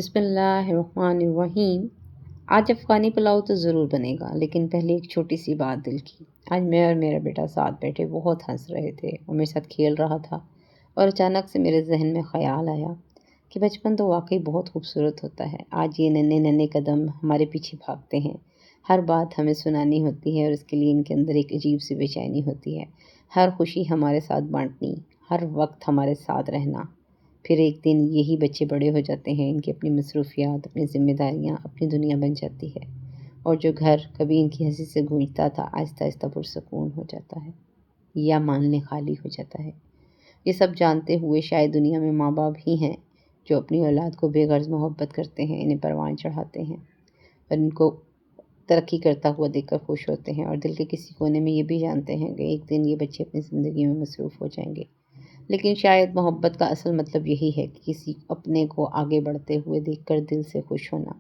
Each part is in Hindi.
बिस्मिल्लाहिर्रहमानिर्रहीम। आज अफ़गानी पुलाव तो ज़रूर बनेगा, लेकिन पहले एक छोटी सी बात दिल की। आज मैं और मेरा बेटा साथ बैठे बहुत हंस रहे थे और मेरे साथ खेल रहा था, और अचानक से मेरे जहन में ख़्याल आया कि बचपन तो वाकई बहुत खूबसूरत होता है। आज ये नन्हे नन्हे कदम हमारे पीछे भागते हैं, हर बात हमें सुनानी होती है और उसके लिए इनके अंदर एक अजीब सी बेचैनी होती है। हर खुशी हमारे साथ बांटनी, हर वक्त हमारे साथ रहना। फिर एक दिन यही बच्चे बड़े हो जाते हैं, इनकी अपनी मसरूफ़ियात, अपनी ज़िम्मेदारियाँ, अपनी दुनिया बन जाती है, और जो घर कभी इनकी हंसी से गूंजता था आहिस्ता आहिस्ता पुरसकून हो जाता है, या मान लें खाली हो जाता है। ये सब जानते हुए शायद दुनिया में माँ बाप ही हैं जो अपनी औलाद को बेगर्ज़ मोहब्बत करते हैं, इन्हें परवान चढ़ाते हैं और इनको तरक्की करता हुआ देखकर खुश होते हैं, और दिल के किसी कोने में ये भी जानते हैं कि एक दिन ये बच्चे अपनी ज़िंदगी में मसरूफ़ हो जाएंगे। लेकिन शायद मोहब्बत का असल मतलब यही है कि किसी अपने को आगे बढ़ते हुए देखकर दिल से खुश होना।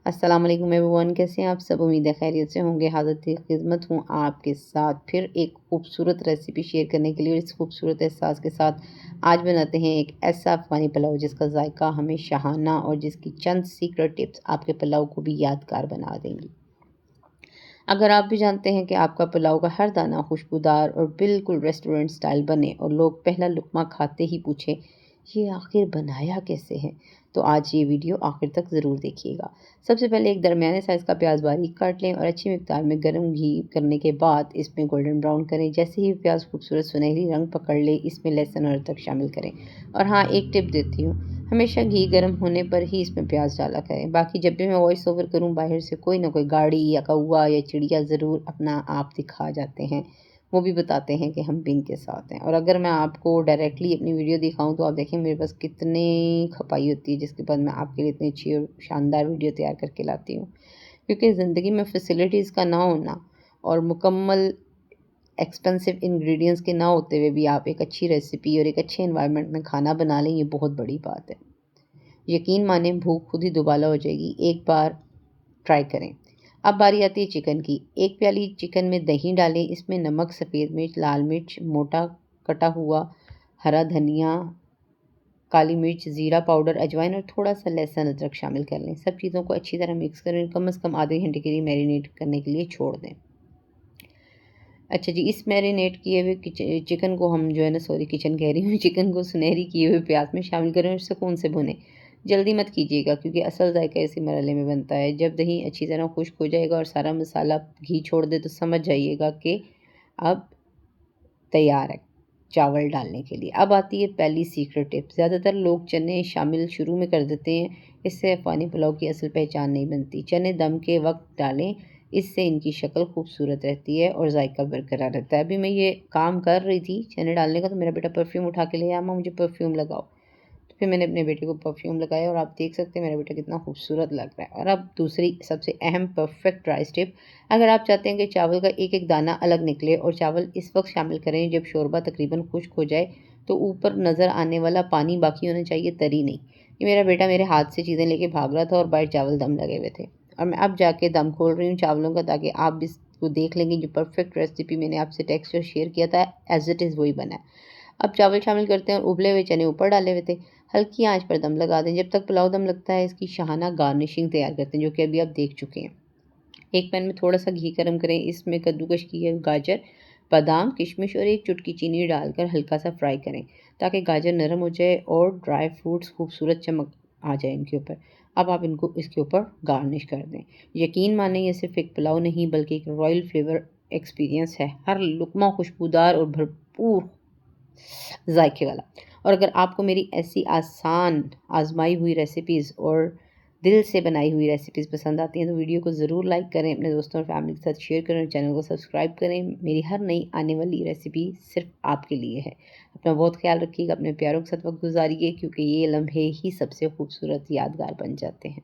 अस्सलाम वालेकुम एवरीवन, कैसे हैं आप सब? उम्मीद है खैरियत से होंगे। हाज़िर खिदमत हूँ आपके साथ फिर एक खूबसूरत रेसिपी शेयर करने के लिए, और इस खूबसूरत एहसास के साथ आज बनाते हैं एक ऐसा अफ़गानी पुलाव जिसका जायका हमें शहाना और जिसकी चंद सीक्रेट टिप्स आपके पुलाव को भी यादगार बना देंगी। अगर आप भी जानते हैं कि आपका पुलाव का हर दाना खुशबूदार और बिल्कुल रेस्टोरेंट स्टाइल बने और लोग पहला लुक़मा खाते ही पूछे ये आखिर बनाया कैसे है, तो आज ये वीडियो आखिर तक ज़रूर देखिएगा। सबसे पहले एक दरमियाने साइज़ का प्याज बारीक काट लें और अच्छी मिकदार में गर्म घी करने के बाद इसमें गोल्डन ब्राउन करें। जैसे ही प्याज खूबसूरत सुनहरी रंग पकड़ ले, इसमें लहसुन और अदरक शामिल करें। और हाँ, एक टिप देती हूँ, हमेशा घी गर्म होने पर ही इसमें प्याज डाला करें। बाकी जब भी मैं वॉइस ओवर करूँ, बाहर से कोई ना कोई गाड़ी या कौवा या चिड़िया ज़रूर अपना आप दिखा जाते हैं, वो भी बताते हैं कि हम भी इनके साथ हैं। और अगर मैं आपको डायरेक्टली अपनी वीडियो दिखाऊं तो आप देखें मेरे पास कितनी खपाई होती है, जिसके बाद मैं आपके लिए इतनी अच्छी और शानदार वीडियो तैयार करके लाती हूँ। क्योंकि ज़िंदगी में फैसिलिटीज़ का ना होना और मुकम्मल एक्सपेंसिव इंग्रेडिएंट्स के ना होते हुए भी आप एक अच्छी रेसिपी और एक अच्छे एनवायरनमेंट में खाना बना लें, ये बहुत बड़ी बात है। यकीन माने भूख खुद ही दुबाला हो जाएगी, एक बार ट्राई करें। अब बारी आती है चिकन की। एक प्याली चिकन में दही डालें, इसमें नमक, सफ़ेद मिर्च, लाल मिर्च, मोटा कटा हुआ हरा धनिया, काली मिर्च, ज़ीरा पाउडर, अजवाइन और थोड़ा सा लहसुन अदरक शामिल कर लें। सब चीज़ों को अच्छी तरह मिक्स करें, कम से कम आधे घंटे के लिए मैरिनेट करने के लिए छोड़ दें। अच्छा जी, इस मैरिनेट किए हुए चिकन को हम जो है ना, सॉरी किचन कह रही हूँ, चिकन को सुनहरी किए हुए प्याज में शामिल करें और सुकून से भुनें। जल्दी मत कीजिएगा क्योंकि असल जायका इसी मरहले में बनता है। जब दही अच्छी तरह खुश्क हो जाएगा और सारा मसाला घी छोड़ दे तो समझ जाइएगा कि अब तैयार है चावल डालने के लिए। अब आती है पहली सीक्रेट टिप। ज़्यादातर लोग चने शामिल शुरू में कर देते हैं, इससे अफ़गानी पुलाव की असल पहचान नहीं बनती। चने दम के वक्त डालें, इससे इनकी शक्ल खूबसूरत रहती है और जायका बरकरार रहता है। अभी मैं ये काम कर रही थी चने डालने का, तो मेरा बेटा परफ्यूम उठा के ले आया, अम्मा मुझे परफ्यूम लगाओ। तो फिर मैंने अपने बेटे को परफ्यूम लगाया और आप देख सकते हैं मेरा बेटा कितना खूबसूरत लग रहा है। और अब दूसरी सबसे अहम परफेक्ट राइस टिप। अगर आप चाहते हैं कि चावल का एक एक दाना अलग निकले, और चावल इस वक्त शामिल करें जब शोरबा तकरीबन खुश्क हो जाए, तो ऊपर नज़र आने वाला पानी बाकी होना चाहिए, तरी नहीं। ये मेरा बेटा मेरे हाथ से चीज़ें लेके भाग रहा था और बाहर चावल दम लगे हुए थे, और मैं अब जाके दम खोल रही हूँ चावलों का, ताकि आप भी इसको देख लेंगे। जो परफेक्ट रेसिपी मैंने आपसे टेक्स्ट और शेयर किया था, एज इट इज़ वही बना है। अब चावल शामिल करते हैं और उबले हुए चने ऊपर डाले हुए थे। हल्की आंच पर दम लगा दें। जब तक पुलाव दम लगता है, इसकी शाहाना गार्निशिंग तैयार करते हैं, जो कि अभी आप देख चुके हैं। एक पैन में थोड़ा सा घी गरम करें, इसमें कद्दूकश किए गाजर, बादाम, किशमिश और एक चुटकी चीनी डालकर हल्का सा फ्राई करें, ताकि गाजर नरम हो जाए और ड्राई फ्रूट्स खूबसूरत चमक आ जाए इनके ऊपर। अब आप इनको इसके ऊपर गार्निश कर दें। यकीन माने ये सिर्फ एक पुलाव नहीं बल्कि एक रॉयल फ्लेवर एक्सपीरियंस है। हर लुकमा खुशबूदार और भरपूर जायके वाला। और अगर आपको मेरी ऐसी आसान आजमाई हुई रेसिपीज़ और दिल से बनाई हुई रेसिपीज़ पसंद आती हैं, तो वीडियो को ज़रूर लाइक करें, अपने दोस्तों और फैमिली के साथ शेयर करें और चैनल को सब्सक्राइब करें। मेरी हर नई आने वाली रेसिपी सिर्फ आपके लिए है। अपना बहुत ख्याल रखिएगा, अपने प्यारों के साथ वक्त गुजारिए, क्योंकि ये लम्हे ही सबसे खूबसूरत यादगार बन जाते हैं।